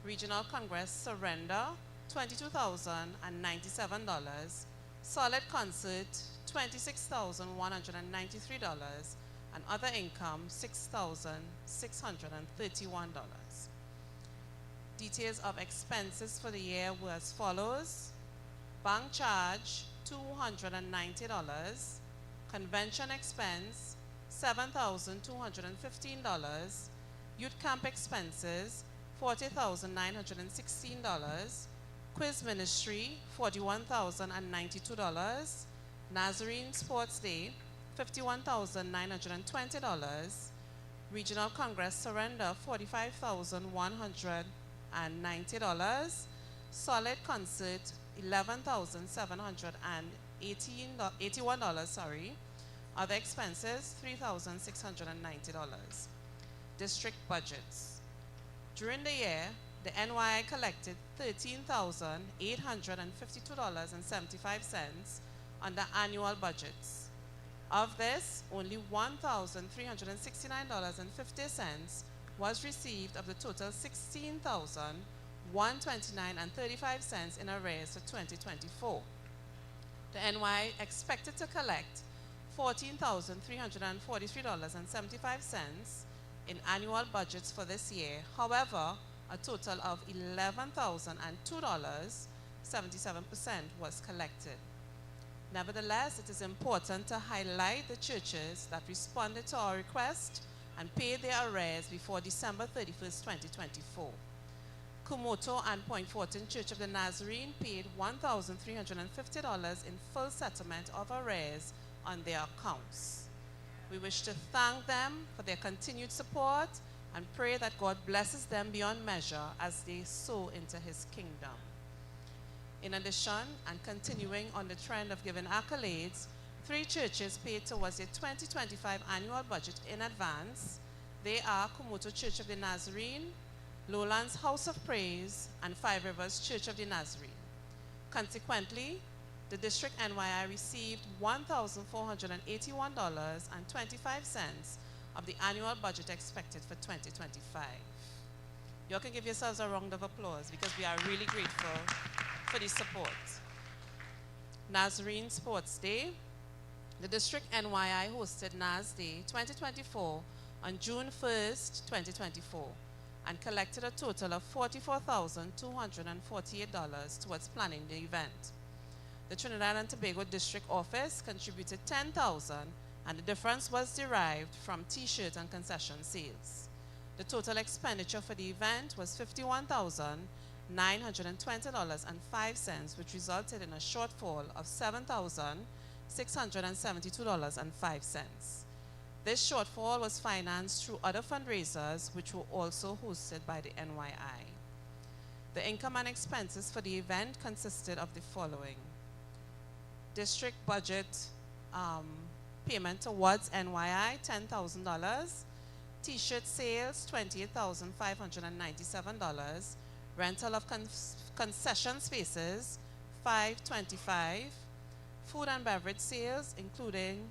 Regional Congress surrender, $22,097. Solid concert, $26,193. And other income, $6,631. Details of expenses for the year were as follows. Bank charge, $290. Convention expense, $7,215. Youth camp expenses, $40,916. Quiz ministry, $41,092. Nazarene Sports Day, $51,920. Regional Congress surrender, $45,190. Solid concert, $11,781. Other expenses, $3,690. District budgets. During the year, the NYI collected $13,852.75 under annual budgets. Of this, only $1,369.50 was received of the total $16,129.35 in arrears for 2024. The NYI expected to collect $14,343.75 in annual budgets for this year. However, a total of $11,002, 77% was collected. Nevertheless, it is important to highlight the churches that responded to our request and paid their arrears before December 31st, 2024. Kumoto and Point Fortin Church of the Nazarene paid $1,350 in full settlement of arrears on their accounts. We wish to thank them for their continued support and pray that God blesses them beyond measure as they sow into His kingdom. In addition, and continuing on the trend of giving accolades, 3 churches paid towards their 2025 annual budget in advance. They are Kumoto Church of the Nazarene, Lowlands House of Praise, and Five Rivers Church of the Nazarene. Consequently, the District NYI received $1,481.25 of the annual budget expected for 2025. You all can give yourselves a round of applause because we are really grateful for the support. Nazarene Sports Day. The District NYI hosted NAS Day 2024 on June 1st, 2024, and collected a total of $44,248 towards planning the event. The Trinidad and Tobago District Office contributed $10,000, and the difference was derived from T-shirt and concession sales. The total expenditure for the event was $51,920.05, which resulted in a shortfall of $7,672.05. This shortfall was financed through other fundraisers, which were also hosted by the NYI. The income and expenses for the event consisted of the following. District budget payment towards NYI, $10,000. T-shirt sales, $28,597. Rental of concession spaces, $525. Food and beverage sales, including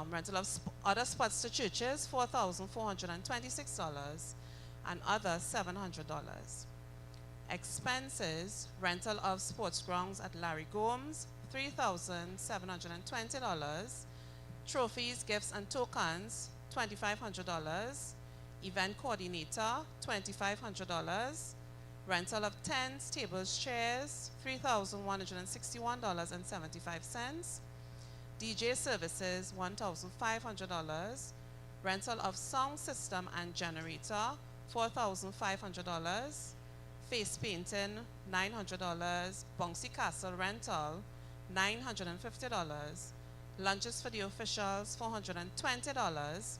rental of other spots to churches, $4,426, and other $700. Expenses, rental of sports grounds at Larry Gomes, $3,720. Trophies, gifts, and tokens, $2,500. Event coordinator, $2,500. Rental of tents, tables, chairs, $3,161.75. DJ services, $1,500. Rental of sound system and generator, $4,500. Face painting, $900. Bouncy castle rental, $950. Lunches for the officials, $420.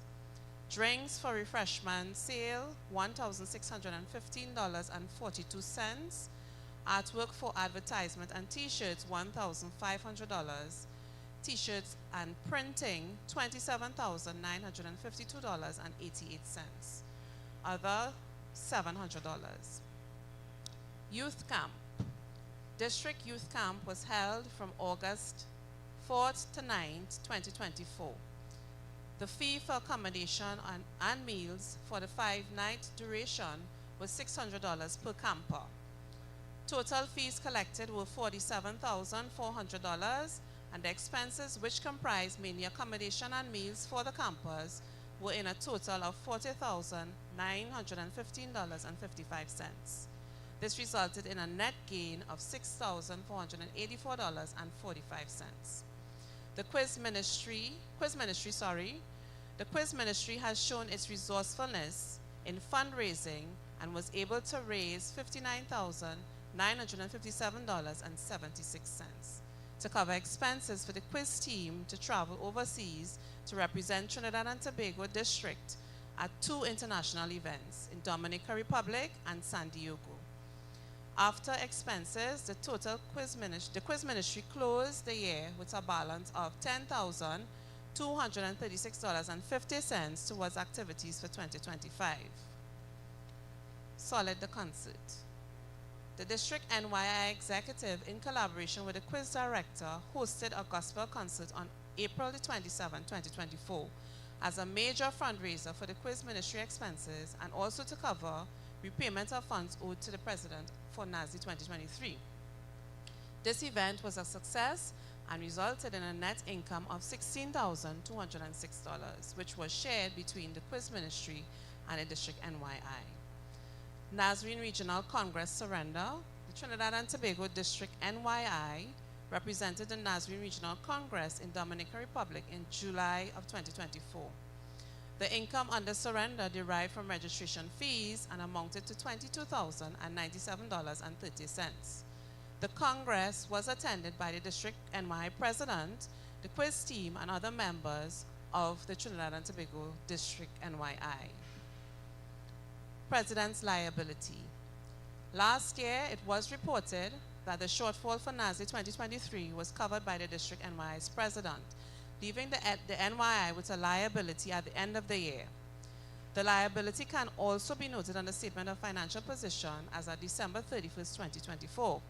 Drinks for refreshment sale, $1,615.42. Artwork for advertisement and T-shirts, $1,500. T-shirts and printing, $27,952.88. Other, $700. Youth camp. District Youth Camp was held from August 4th to 9th, 2024. The fee for accommodation and meals for the 5-night duration was $600 per camper. Total fees collected were $47,400, and the expenses, which comprised mainly accommodation and meals for the campers, were in a total of $40,915.55. This resulted in a net gain of $6,484.45. The quiz ministry has shown its resourcefulness in fundraising and was able to raise $59,957.76 to cover expenses for the quiz team to travel overseas to represent Trinidad and Tobago District at 2 international events in Dominican Republic and San Diego. After expenses, the quiz ministry closed the year with a balance of $10,236.50 towards activities for 2025. Solid the concert. The District NYI Executive, in collaboration with the quiz director, hosted a gospel concert on April the 27th, 2024, as a major fundraiser for the quiz ministry expenses and also to cover repayment of funds owed to the President for NASD 2023. This event was a success and resulted in a net income of $16,206, which was shared between the quiz ministry and the District NYI. Nazarene Regional Congress surrender. The Trinidad and Tobago District NYI represented the Nazarene Regional Congress in Dominican Republic in July of 2024. The income under surrender derived from registration fees and amounted to $22,097.30. The Congress was attended by the District NYI President, the quiz team, and other members of the Trinidad and Tobago District NYI. President's liability. Last year, it was reported that the shortfall for NASD 2023 was covered by the District NYI's President, leaving the NYI with a liability at the end of the year. The liability can also be noted on the Statement of Financial Position as of December 31st, 2024.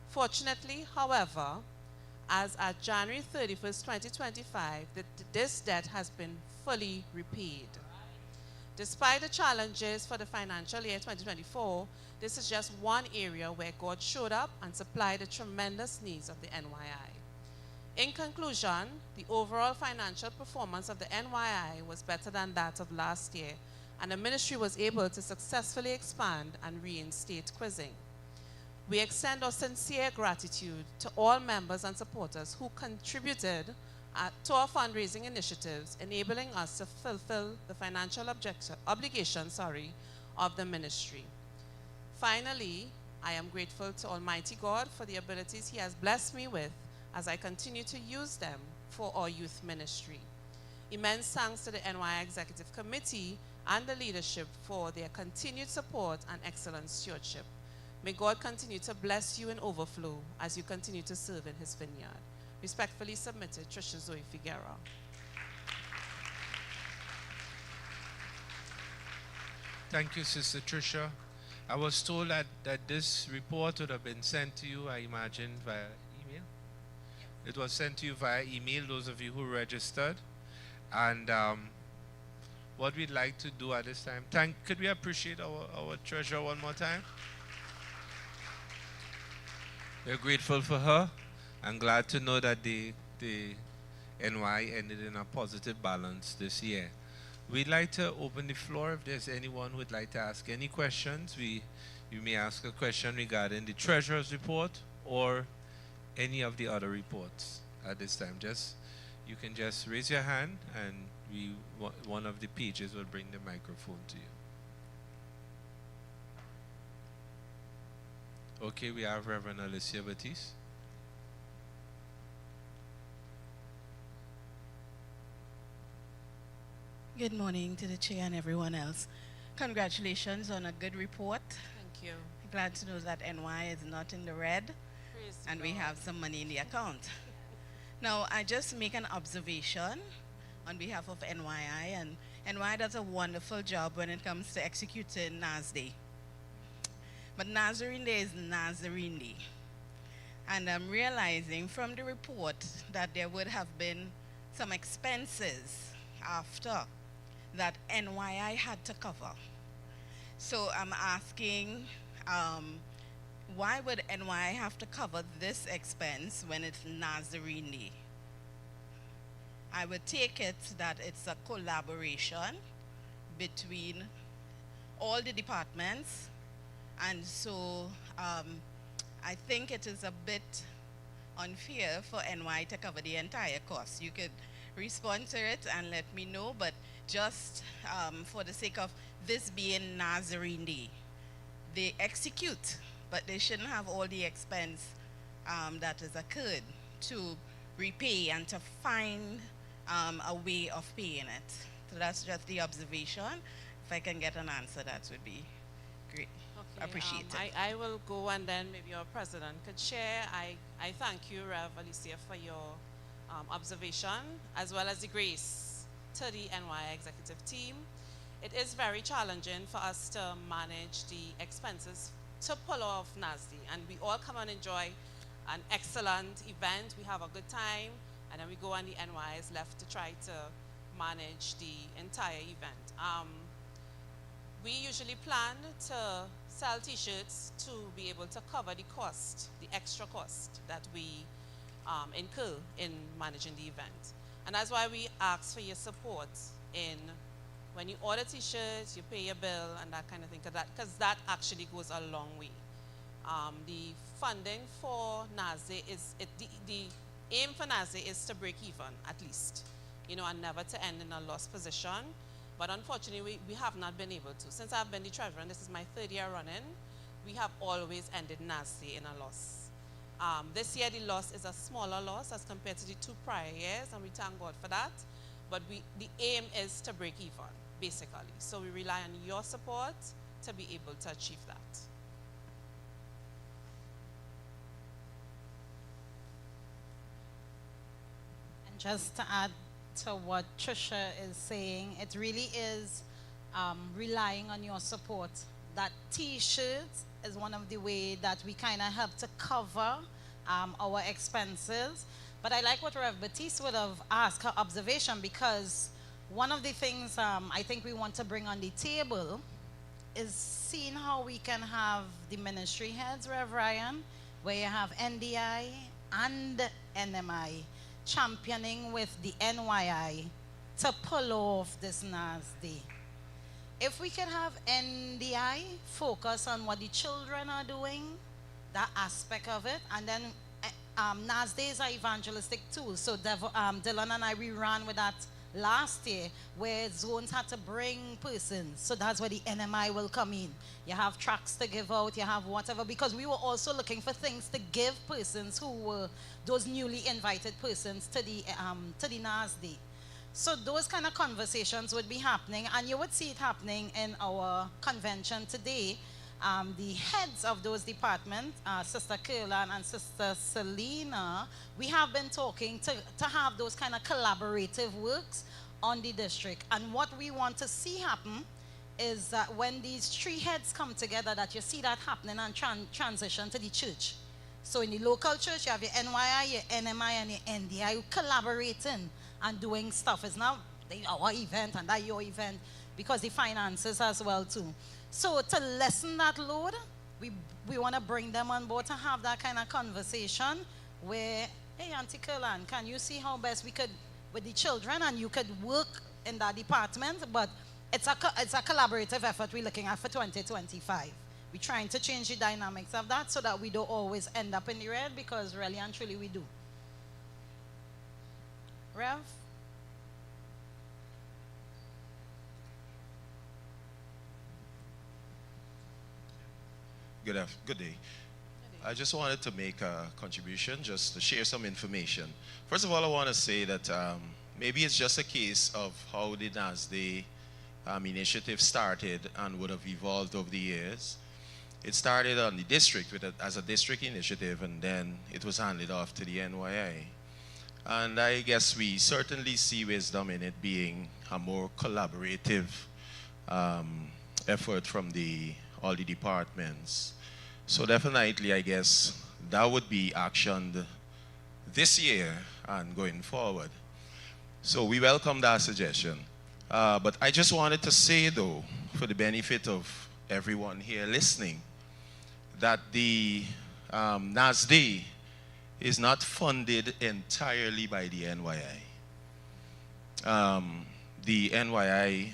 Fortunately, however, as at January 31st, 2025, this debt has been fully repaid. Despite the challenges for the financial year 2024, this is just one area where God showed up and supplied the tremendous needs of the NYI. In conclusion, the overall financial performance of the NYI was better than that of last year, and the ministry was able to successfully expand and reinstate quizzing. We extend our sincere gratitude to all members and supporters who contributed to our fundraising initiatives, enabling us to fulfill the financial obligations of the ministry. Finally, I am grateful to Almighty God for the abilities He has blessed me with as I continue to use them for our youth ministry. Immense thanks to the NYI Executive Committee and the leadership for their continued support and excellent stewardship. May God continue to bless you in overflow as you continue to serve in His vineyard. Respectfully submitted, Trisha Zoe Figueroa. Thank you, Sister Trisha. I was told that this report would have been sent to you, I imagine, via email. It was sent to you via email, those of you who registered. And what we'd like to do at this time, could we appreciate our treasurer one more time? We're grateful for her. I'm glad to know that the NY ended in a positive balance this year. We'd like to open the floor if there's anyone who would like to ask any questions. You may ask a question regarding the treasurer's report or any of the other reports at this time. You can just raise your hand and one of the pages will bring the microphone to you. Okay, we have Reverend Alicia Batiste. Good morning to the chair and everyone else. Congratulations on a good report. Thank you. Glad to know that NY is not in the red and we have some money in the account. Now, I just make an observation on behalf of NYI, and NY does a wonderful job when it comes to executing NAS Day. But Nazarene Day is Nazarene Day. And I'm realizing from the report that there would have been some expenses after that NYI had to cover. So I'm asking, why would NY have to cover this expense when it's Nazarene Day? I would take it that it's a collaboration between all the departments, and so I think it is a bit unfair for NY to cover the entire cost. You could respond to it and let me know, but just for the sake of this being Nazarene Day, they execute, but they shouldn't have all the expense that has occurred to repay and to find a way of paying it. So that's just the observation. If I can get an answer, that would be great. Okay, Appreciate it. I will go, and then maybe your president could share. I thank you, Rev. Alicia, for your observation, as well as the grace to the NY executive team. It is very challenging for us to manage the expenses to pull off NASD, and we all come and enjoy an excellent event. We have a good time, and then we go, and the NY is left to try to manage the entire event. We usually plan to sell t-shirts to be able to cover the cost, the extra cost that we incur in managing the event. And that's why we ask for your support in when you order t-shirts, you pay your bill and that kind of thing, because that actually goes a long way. The funding for NASDE is, the aim for NASDE is to break even at least, you know, and never to end in a loss position. But unfortunately, we have not been able to. Since I've been the treasurer, and this is my 3rd year running, we have always ended NASDE in a loss. This year, the loss is a smaller loss as compared to the 2 prior years, and we thank God for that. But the aim is to break even, basically. So we rely on your support to be able to achieve that. And just to add to what Trisha is saying, it really is relying on your support. That t-shirts is one of the ways that we kind of help to cover our expenses. But I like what Rev Batiste would have asked, her observation, because one of the things I think we want to bring on the table is seeing how we can have the ministry heads, Rev Ryan, where you have NDI and NMI championing with the NYI to pull off this NASD. If we can have NDI focus on what the children are doing, that aspect of it, and then NASD is an evangelistic tool. So Dylan and I, we ran with that last year, where zones had to bring persons. So that's where the NMI will come in. You have tracts to give out, you have whatever, because we were also looking for things to give persons who were those newly invited persons to the NASD. So those kind of conversations would be happening, and you would see it happening in our convention today. The heads of those departments, Sister Kerlan and Sister Selena, we have been talking to have those kind of collaborative works on the district. And what we want to see happen is that when these 3 heads come together, that you see that happening and transition to the church. So in the local church, you have your NYI, your NMI, and your NDI collaborating and doing stuff. It's not our event and that your event, because the finances as well too. So to lessen that load, we want to bring them on board to have that kind of conversation where, hey, Auntie Kerlan, can you see how best we could, with the children, and you could work in that department, but it's a collaborative effort we're looking at for 2025. We're trying to change the dynamics of that so that we don't always end up in the red, because really and truly we do. Rev? Good day. I just wanted to make a contribution, just to share some information. First of all, I want to say that maybe it's just a case of how the NASD initiative started and would have evolved over the years. It started on the district as a district initiative, and then it was handed off to the NYI. And I guess we certainly see wisdom in it being a more collaborative effort from all the departments. So definitely, I guess, that would be actioned this year and going forward. So we welcome that suggestion. But I just wanted to say, though, for the benefit of everyone here listening that the NASD is not funded entirely by the NYI. The NYI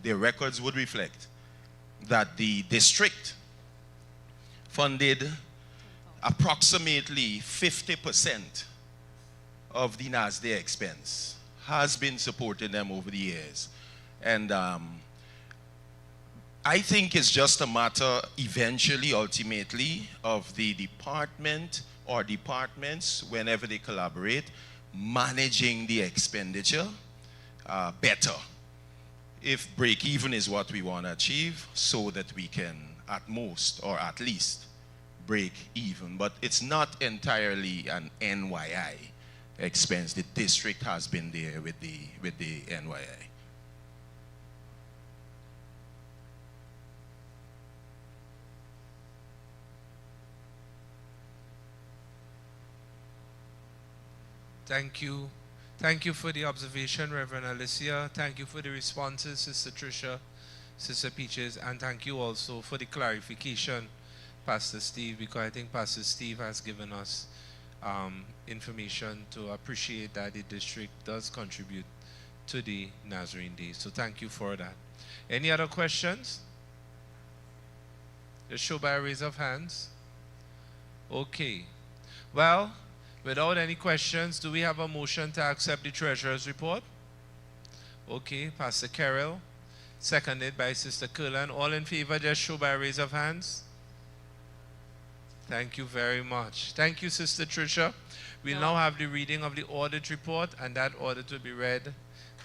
their records would reflect that the district funded approximately 50% of the NASD expense, has been supporting them over the years. And I think it's just a matter eventually, ultimately, of the department or departments, whenever they collaborate, managing the expenditure better. If break even is what we want to achieve, so that we can at most or at least break even. But it's not entirely an NYI expense. The district has been there with the NYI. Thank you. Thank you for the observation, Reverend Alicia. Thank you for the responses, Sister Tricia, Sister Peaches, and thank you also for the clarification, Pastor Steve, because I think Pastor Steve has given us information to appreciate that the district does contribute to the Nazarene Day. So thank you for that. Any other questions? Just show by a raise of hands. Okay. Well, without any questions, do we have a motion to accept the Treasurer's report? Okay, Pastor Carroll, seconded by Sister Curlan. All in favor, just show by a raise of hands. Thank you very much. Thank you, Sister Tricia. We'll now have the reading of the audit report, and that audit will be read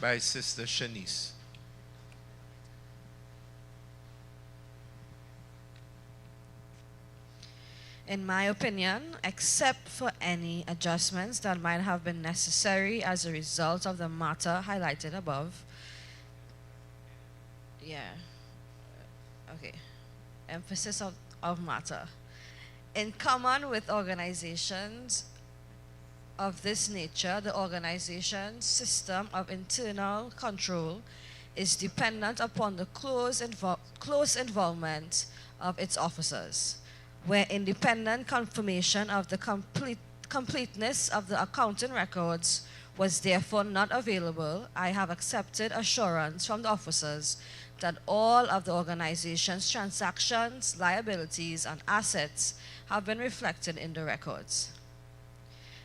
by Sister Shanice. In my opinion, except for any adjustments that might have been necessary as a result of the matter highlighted above. Emphasis of matter. In common with organizations of this nature, the organization's system of internal control is dependent upon the close involvement of its officers, where independent confirmation of the completeness of the accounting records was therefore not available. I have accepted assurance from the officers that all of the organization's transactions, liabilities, and assets have been reflected in the records.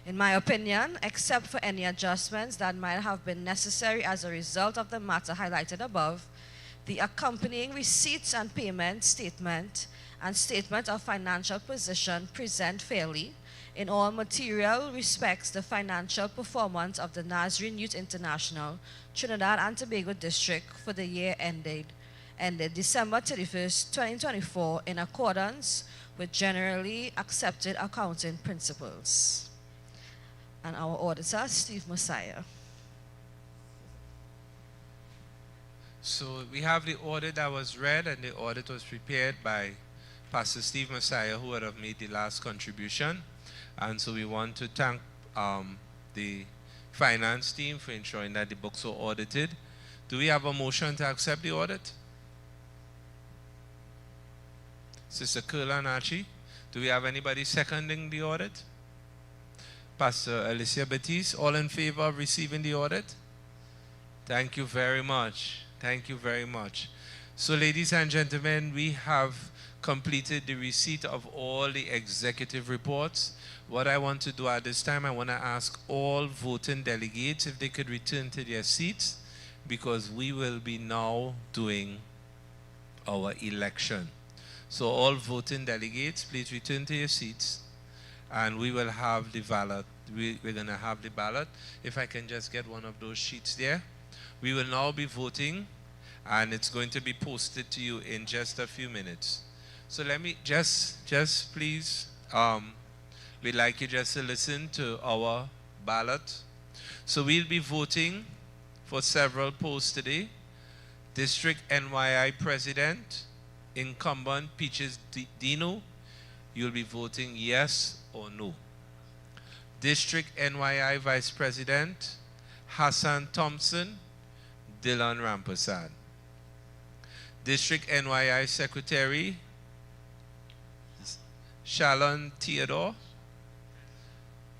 In my opinion, except for any adjustments that might have been necessary as a result of the matter highlighted above, the accompanying receipts and payment statement and statement of financial position present fairly, in all material respects, the financial performance of the Nazarene Youth International Trinidad and Tobago District for the year ended December 31st, 2024, in accordance with generally accepted accounting principles. And our auditor, Steve Messiah. So we have the audit that was read, and the audit was prepared by Pastor Steve Messiah, who would have made the last contribution. And so we want to thank the finance team for ensuring that the books were audited. Do we have a motion to accept the audit? Sister Curlan Archie, do we have anybody seconding the audit? Pastor Alicia Batiste, all in favor of receiving the audit? Thank you very much. Thank you very much. So ladies and gentlemen, we have completed the receipt of all the executive reports. What I want to do at this time, I want to ask all voting delegates if they could return to their seats, because we will be now doing our election. So all voting delegates, please return to your seats, and we will have the ballot. We're going to have the ballot. If I can just get one of those sheets there. We will now be voting, and it's going to be posted to you in just a few minutes. So let me just please, we'd like you just to listen to our ballot. So we'll be voting for several posts today. District NYI President, incumbent Peaches Dino, you'll be voting yes or no. District NYI Vice President, Hassan Thompson, Dylan Rampasad. District NYI Secretary, Shalon Theodore,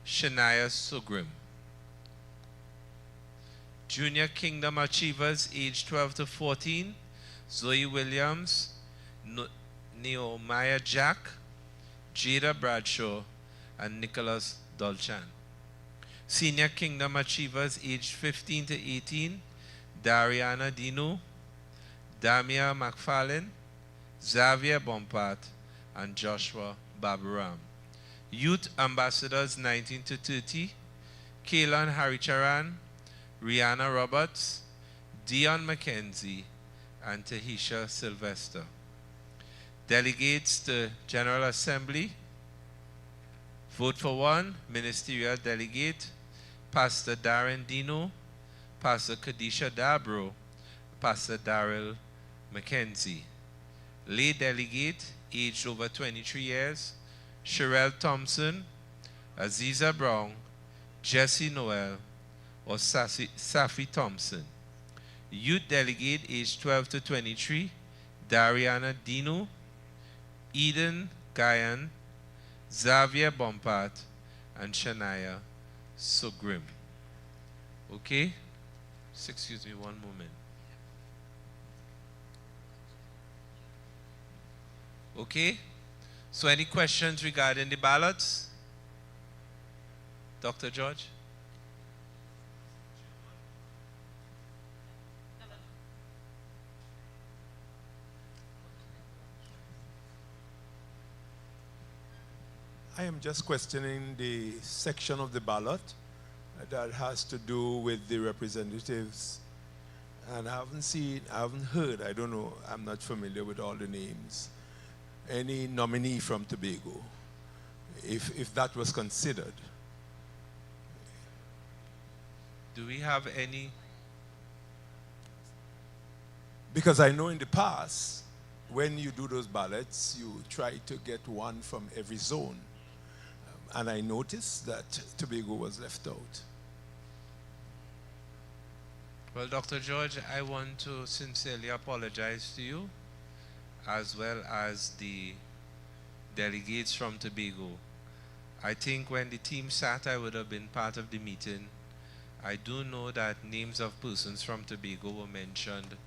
Shania Sugrim. Junior Kingdom Achievers, age 12 to 14, Zoe Williams, Nehemiah Jack, Jada Bradshaw, and Nicholas Dolchan. Senior Kingdom Achievers, aged 15 to 18, Dariana Dino, Damia McFarlane, Xavier Bompart, and Joshua Baburam. Youth Ambassadors, 19 to 30, Kaylan Haricharan, Rihanna Roberts, Dion McKenzie, and Tahisha Sylvester. Delegates to General Assembly, vote for one, Ministerial Delegate, Pastor Darren Dino, Pastor Kadisha Dabro, Pastor Daryl McKenzie. Lay Delegate, aged over 23 years, Sherelle Thompson, Aziza Brown, Jesse Noel, or Safi Thompson. Youth Delegate, aged 12 to 23, Dariana Dino, Eden Guyan, Xavier Bompart, and Shania Sugrim. Okay? Excuse me one moment. Okay? So any questions regarding the ballots? Dr. George? I am just questioning the section of the ballot that has to do with the representatives. And I haven't heard, I don't know, I'm not familiar with all the names, any nominee from Tobago, if that was considered. Do we have any? Because I know in the past, when you do those ballots, you try to get one from every zone. And I noticed that Tobago was left out. Well, Dr. George, I want to sincerely apologize to you, as well as the delegates from Tobago. I think when the team sat, I would have been part of the meeting. I do know that names of persons from Tobago were mentioned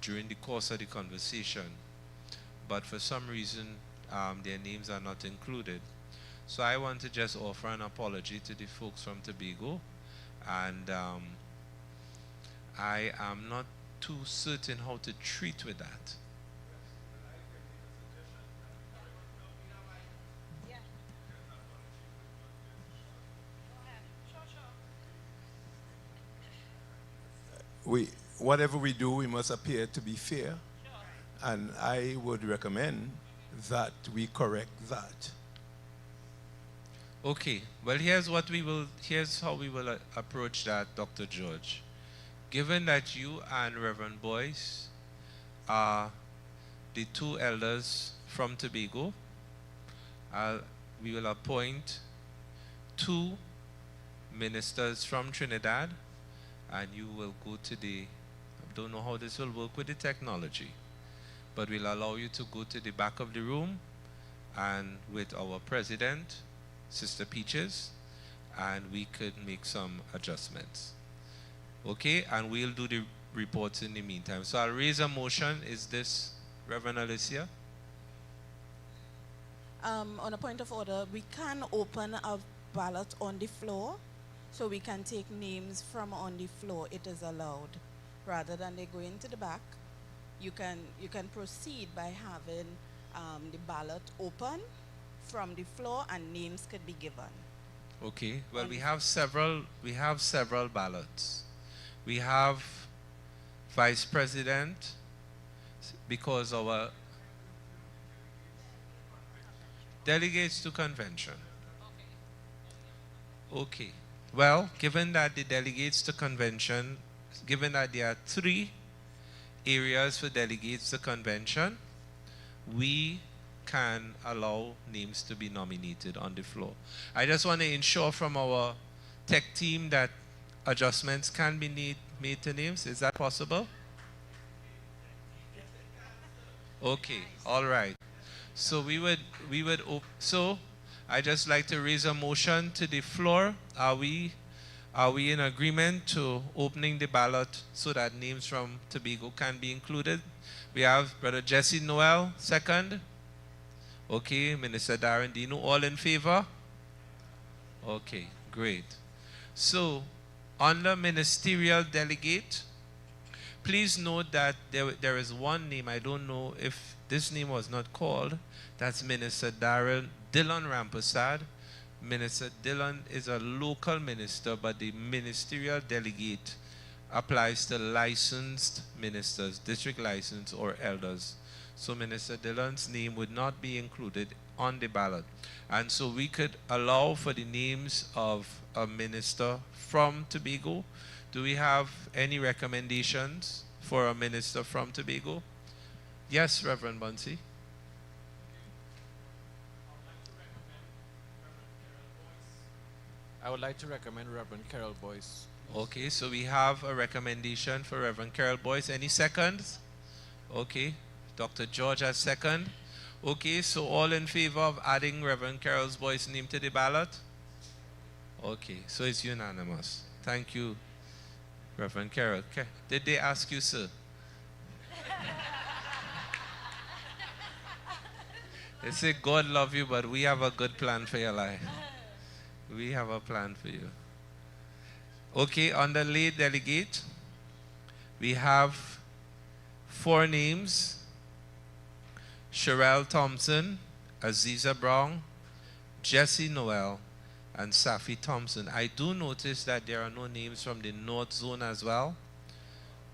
during the course of the conversation, but for some reason, their names are not included. So I want to just offer an apology to the folks from Tobago, and I am not too certain how to treat with that. Whatever we do, we must appear to be fair. And I would recommend that we correct that. Okay, well here's how we will approach that, Dr. George. Given that you and Reverend Boyce are the two elders from Tobago, we will appoint 2 ministers from Trinidad, and you will go to I don't know how this will work with the technology, but we'll allow you to go to the back of the room and with our president, Sister Peaches, and we could make some adjustments. Okay, and we'll do the reports in the meantime. So I'll raise a motion. Is this Reverend Alicia? On a point of order, we can open a ballot on the floor, so we can take names from on the floor. It is allowed. Rather than they go into the back, you can proceed by having the ballot open from the floor, and names could be given. Okay. Well, we have several ballots. We have vice president, because our delegates to convention. Okay. Well, given that the delegates to convention, given that there are 3 areas for delegates to convention, we can allow names to be nominated on the floor. I just want to ensure from our tech team that adjustments can be made to names. Is that possible? Okay, all right. So so I just like to raise a motion to the floor. Are we in agreement to opening the ballot so that names from Tobago can be included? We have Brother Jesse Noel, second. Okay, Minister Darren Dino, all in favor? Okay, great. So, under ministerial delegate, please note that there is one name, I don't know if this name was not called, that's Minister Dillon Rampasad. Minister Dillon is a local minister, but the ministerial delegate applies to licensed ministers, district licensed or elders. So Minister Dillon's name would not be included on the ballot. And so we could allow for the names of a minister from Tobago. Do we have any recommendations for a minister from Tobago? Yes, Reverend Bunsey. I would like to recommend Reverend Carol Boyce. Okay, so we have a recommendation for Reverend Carol Boyce. Any seconds? Okay, Dr. George has second. Okay, so all in favor of adding Reverend Carol Boyce's name to the ballot? Okay, so it's unanimous. Thank you, Reverend Carol. Did they ask you, sir? They say God love you, but we have a good plan for your life. We have a plan for you. Okay, on the lay delegate, we have 4 names: Sherelle Thompson, Aziza Brown, Jesse Noel, and Safi Thompson. I do notice that there are no names from the North Zone as well.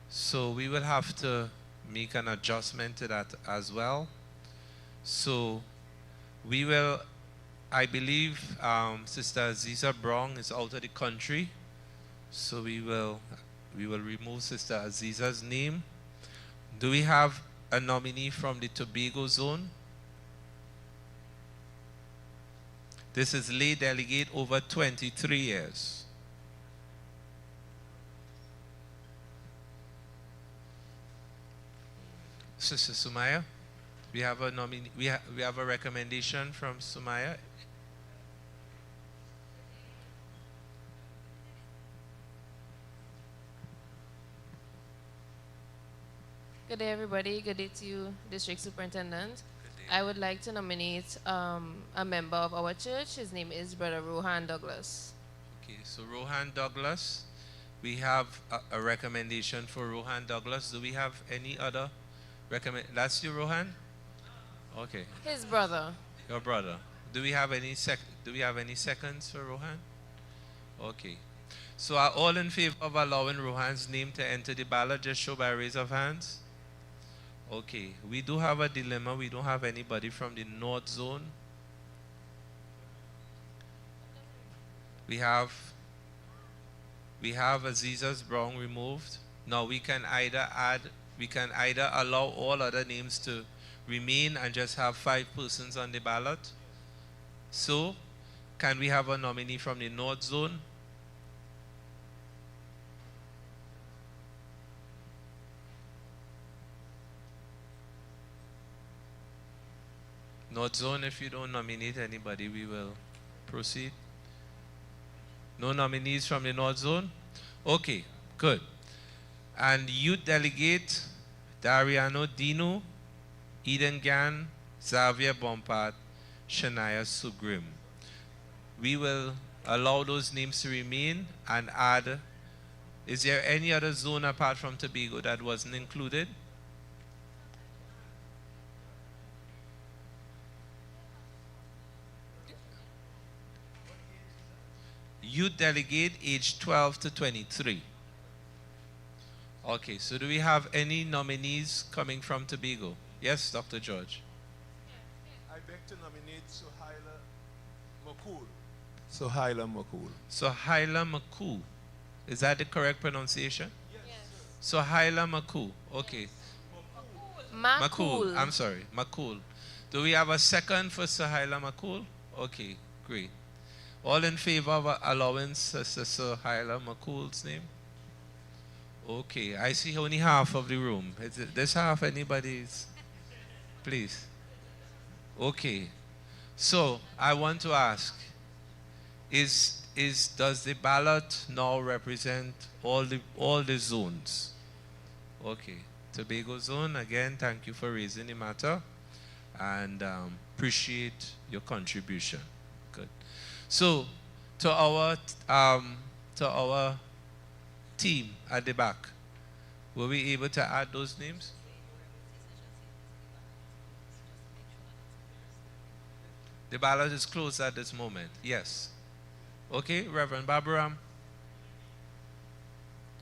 So we will have to make an adjustment to that as well. So we will, I believe Sister Aziza Brown is out of the country. So we will remove Sister Aziza's name. Do we have a nominee from the Tobago Zone? This is lay delegate over 23 years. Sister Sumaya, we have a nominee. We have a recommendation from Sumaya. Good day, everybody. Good day to you, District Superintendent. I would like to nominate a member of our church. His name is Brother Rohan Douglas. Okay, so Rohan Douglas, we have a recommendation for Rohan Douglas. Do we have any other recommend? That's you, Rohan? Okay. His brother. Your brother. Do we have any seconds for Rohan? Okay. So are all in favor of allowing Rohan's name to enter the ballot? Just show by raise of hands. Okay, we do have a dilemma. We don't have anybody from the North Zone. We have Aziza's Brown removed. Now we can either allow all other names to remain and just have 5 persons on the ballot. So, can we have a nominee from the North Zone? North Zone, if you don't nominate anybody, we will proceed. No nominees from the North Zone? Okay, good. And Youth Delegate, Dariano Dino, Eden Gan, Xavier Bompard, Shania Sugrim. We will allow those names to remain and add. Is there any other zone apart from Tobago that wasn't included? Youth Delegate age 12 to 23. Okay, so do we have any nominees coming from Tobago? Yes, Dr. George. I beg to nominate Sohaila Makul. Sohaila Makul. Sohaila Makul. Is that the correct pronunciation? Yes. Sohaila Makul. Okay. Makul. I'm sorry. Makul. Do we have a second for Sohaila Makul? Okay, great. All in favor of allowing Sister Sohaila Makul's name? Okay, I see only half of the room. Is this half anybody's? please. Okay. So I want to ask, does the ballot now represent all the zones? Okay. Tobago zone, again, thank you for raising the matter, and appreciate your contribution. Good. So to our team at the back, were we able to add those names? The ballot is closed at this moment. Yes. Okay, Reverend Babaram.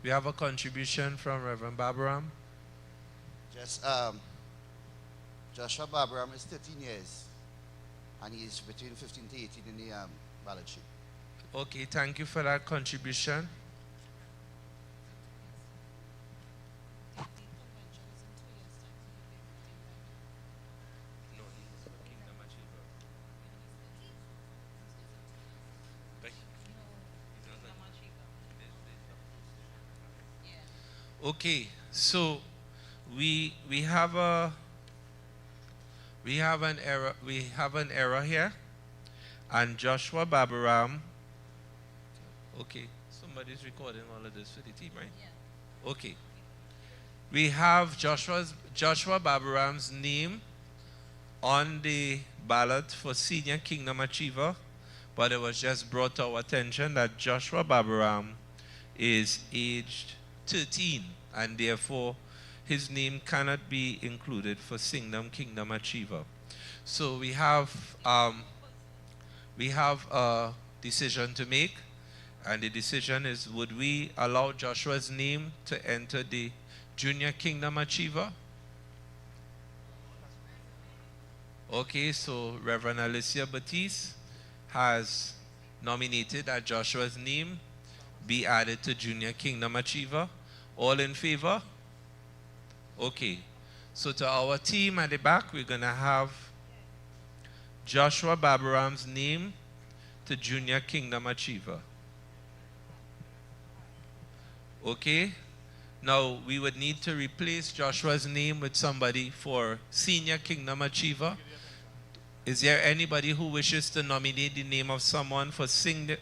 We have a contribution from Reverend Babaram. Just, Joshua Babaram is 13 years, and he is between 15 to 18 in the ballot sheet. Okay, thank you for that contribution. Okay, so we have an error here, and Joshua Babaram. Okay, somebody's recording all of this for the team, right? Yeah. Okay. We have Joshua Babaram's name on the ballot for Senior Kingdom Achiever, but it was just brought to our attention that Joshua Babaram is aged 13, and therefore his name cannot be included for Kingdom Achiever. So we have a decision to make, and the decision is, would we allow Joshua's name to enter the Junior Kingdom Achiever? Okay, so Reverend Alicia Batiste has nominated that Joshua's name be added to Junior Kingdom Achiever. All in favor? Okay. So to our team at the back, we're going to have Joshua Babaram's name to Junior Kingdom Achiever. Okay. Now, we would need to replace Joshua's name with somebody for Senior Kingdom Achiever. Is there anybody who wishes to nominate the name of someone for Senior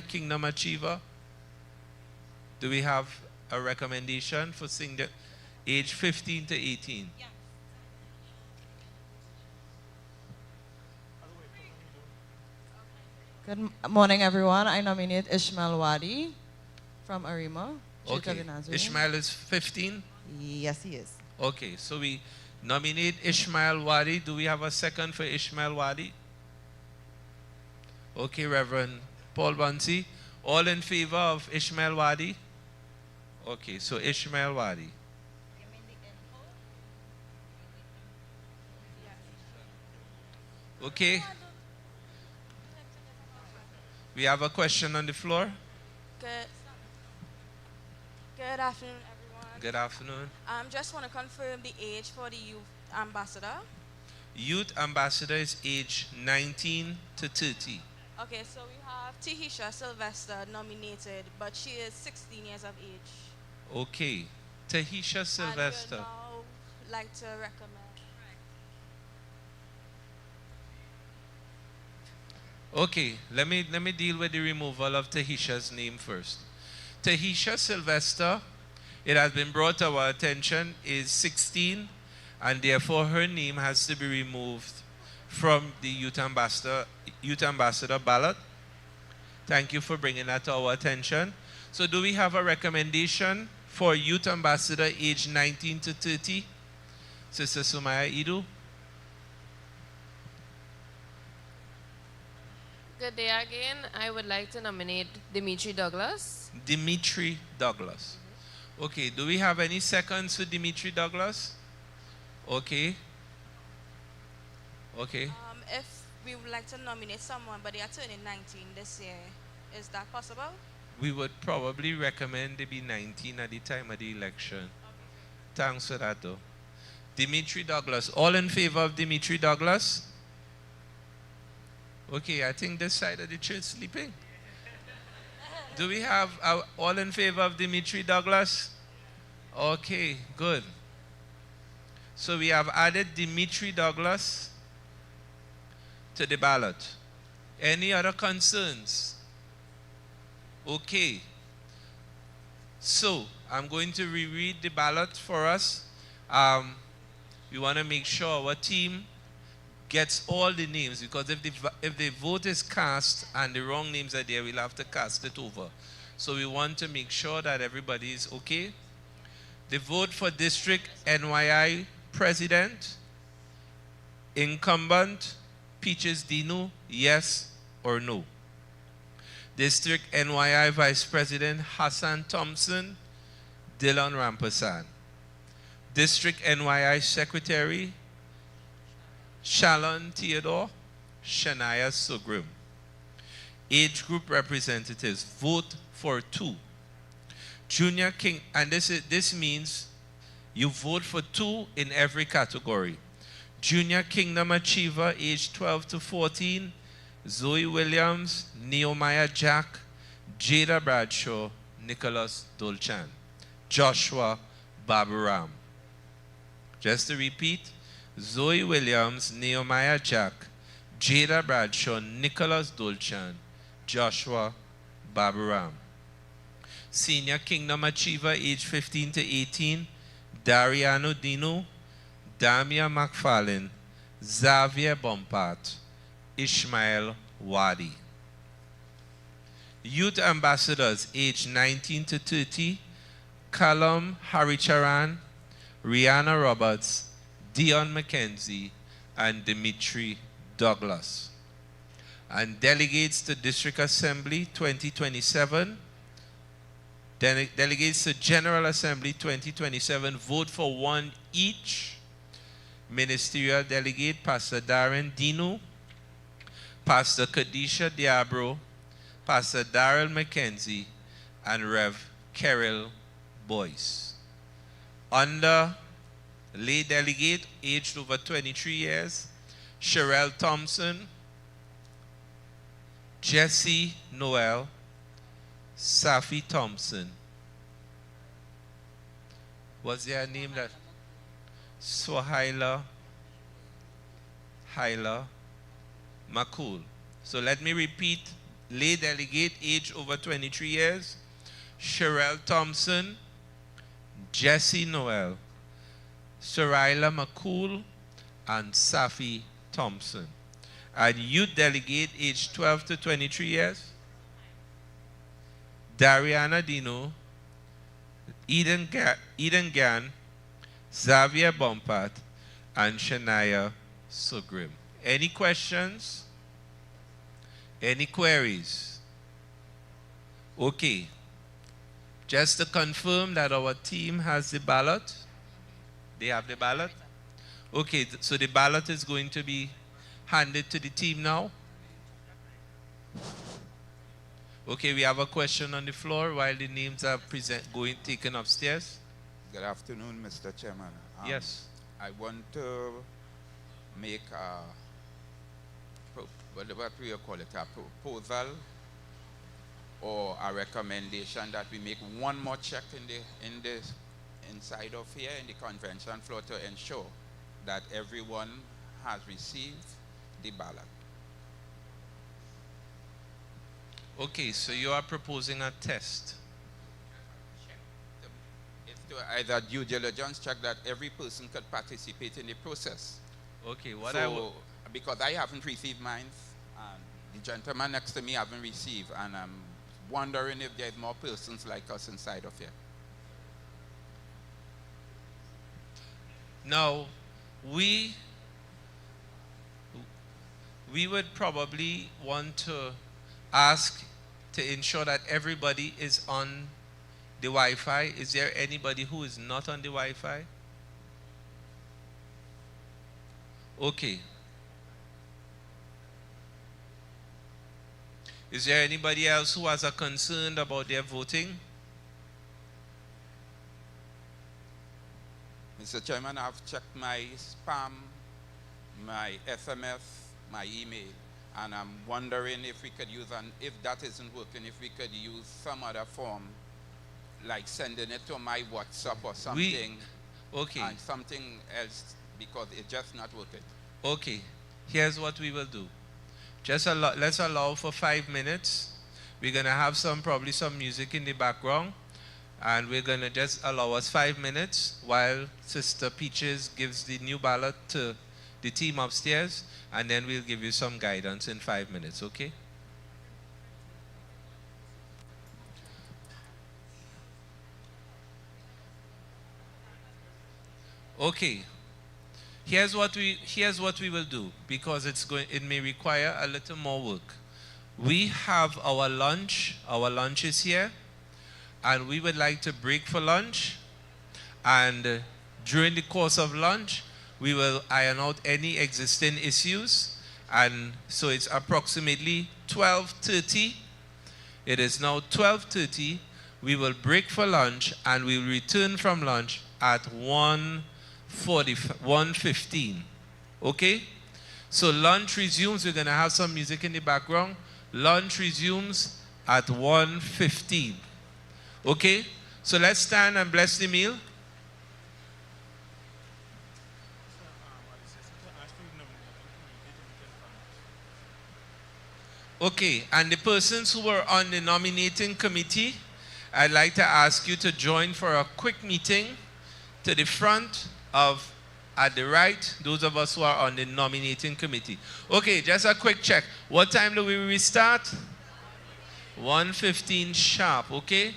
Kingdom Achiever? Do we have a recommendation for age 15 to 18? Yeah. Good morning, everyone. I nominate Ishmael Wadi from Arima. Okay. Ishmael is 15? Yes, he is. Okay, so we nominate Ishmael Wadi. Do we have a second for Ishmael Wadi? Okay, Reverend Paul Bansi. All in favor of Ishmael Wadi? Okay, so Ishmael Wadi. Okay. We have a question on the floor. Good afternoon, everyone. Good afternoon. Just want to confirm the age for the youth ambassador. Youth ambassador is age 19 to 30. Okay, so we have Tahisha Sylvester nominated, but she is 16 years of age. Okay, Tahisha Sylvester. And we'd now like to recommend. Okay, let me deal with the removal of Tahisha's name first. Tahisha Sylvester, it has been brought to our attention, is 16, and therefore her name has to be removed from the youth ambassador ballot. Thank you for bringing that to our attention. So do we have a recommendation for youth ambassador age 19 to 30? Sister Sumaya Idu. Good day again. I would like to nominate Dimitri Douglas. Dimitri Douglas. Okay, do we have any seconds for Dimitri Douglas? Okay. Okay. If we would like to nominate someone, but they are turning 19 this year, is that possible? We would probably recommend they be 19 at the time of the election. Okay. Thanks for that, though. Dimitri Douglas. All in favor of Dimitri Douglas? Okay, I think this side of the church sleeping. Do we have all in favor of Dimitri Douglas? Okay, good. So we have added Dimitri Douglas to the ballot. Any other concerns? Okay. So I'm going to reread the ballot for us. We want to make sure our team gets all the names, because if the vote is cast and the wrong names are there, we'll have to cast it over. So we want to make sure that everybody is okay. The vote for District NYI President, incumbent Peaches Dinu, yes or no. District NYI Vice President Hassan Thompson, Dylan Rampasan. District NYI Secretary Shalon Theodore, Shania Sugrim. Age group representatives, vote for 2. Junior King, and this means you vote for 2 in every category. Junior Kingdom Achiever, age 12 to 14, Zoe Williams, Nehemiah Jack, Jada Bradshaw, Nicholas Dolchan. Joshua Baburam. Just to repeat, Zoe Williams, Nehemiah Jack, Jada Bradshaw, Nicholas Dolchan, Joshua Baburam. Senior Kingdom Achiever, age 15 to 18, Dariano Dino, Damia McFarlane, Xavier Bompart, Ishmael Wadi. Youth Ambassadors, age 19 to 30, Callum Haricharan, Rihanna Roberts, Dion McKenzie, and Dimitri Douglas. And delegates to District Assembly 2027, delegates to General Assembly 2027, vote for 1 each. Ministerial Delegate, Pastor Darren Dino, Pastor Kadisha Diabro, Pastor Darrell McKenzie, and Rev. Carol Boyce. Under lay delegate, aged over 23 years, Sherelle Thompson, Jesse Noel, Safi Thompson. What's their name? That Swahila Hyla Makul. So let me repeat. Lay delegate, age over 23 years, Sherelle Thompson, Jesse Noel, Sorayla Makul, and Safi Thompson. And youth delegate, age 12 to 23 years, Dariana Dino, Eden Gan, Xavier Bompart, and Shania Sugrim. Any questions? Any queries? Okay. Just to confirm that our team has the ballot. They have the ballot? Okay, so the ballot is going to be handed to the team now. Okay, we have a question on the floor while the names are taken upstairs. Good afternoon, Mr. Chairman. Yes. I want to make what do you call it, a proposal or a recommendation that we make one more check in the inside of here in the convention floor to ensure that everyone has received the ballot. Okay, so you are proposing a test. It's to either due diligence check that every person could participate in the process. Okay, what because I haven't received mine, and the gentleman next to me haven't received, and I'm wondering if there's more persons like us inside of here. Now, we would probably want to ask to ensure that everybody is on the Wi-Fi. Is there anybody who is not on the Wi-Fi? Okay. Is there anybody else who has a concern about their voting? Mr. Chairman, I've checked my spam, my SMS, my email, and I'm wondering if we could use, if that isn't working, if we could use some other form, like sending it to my WhatsApp or something. Okay. and something else because it's just not working. Okay. Here's what we will do. Let's allow for 5 minutes. We're going to have probably some music in the background. And we're going to just allow us 5 minutes while Sister Peaches gives the new ballot to the team upstairs. And then we'll give you some guidance in 5 minutes, okay? Okay. Here's what we will do, because it may require a little more work. We have our lunch. Our lunch is here, and we would like to break for lunch. And during the course of lunch, we will iron out any existing issues. And so it's approximately 12:30. It is now 12:30. We will break for lunch, and we'll return from lunch at 1:15. Okay? So lunch resumes. We're going to have some music in the background. Lunch resumes at 1:15. Okay? So let's stand and bless the meal. Okay, and the persons who were on the nominating committee, I'd like to ask you to join for a quick meeting to the front at the right, those of us who are on the nominating committee. Okay, just a quick check. What time do we restart? 1:15 sharp, okay?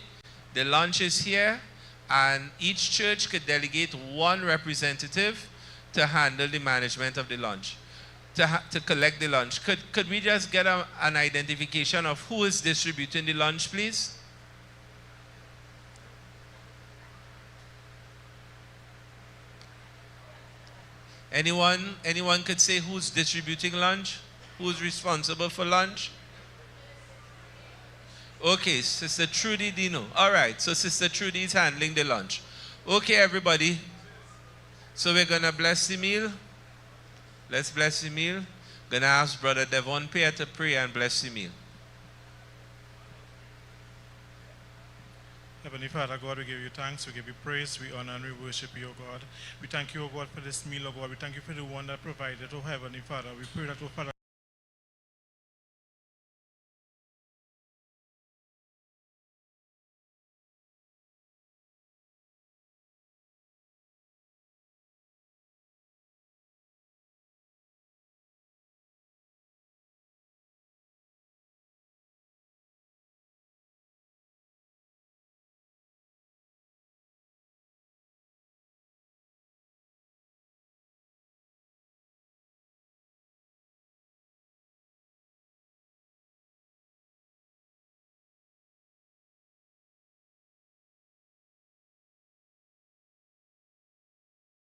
The lunch is here, and each church could delegate one representative to handle the management of the lunch, to collect the lunch. Could we just get an identification of who is distributing the lunch, please? Anyone could say who's distributing lunch? Who's responsible for lunch? Okay, Sister Trudy Dino. All right, so Sister Trudy is handling the lunch. Okay, everybody. So we're going to bless the meal. Let's bless the meal. Going to ask Brother Devon Pierre to pray and bless the meal. Heavenly Father, God, we give you thanks, we give you praise, we honor and we worship you, O God. We thank you, O God, for this meal, O God. We thank you for the one that provided, O Heavenly Father. We pray that, O Father,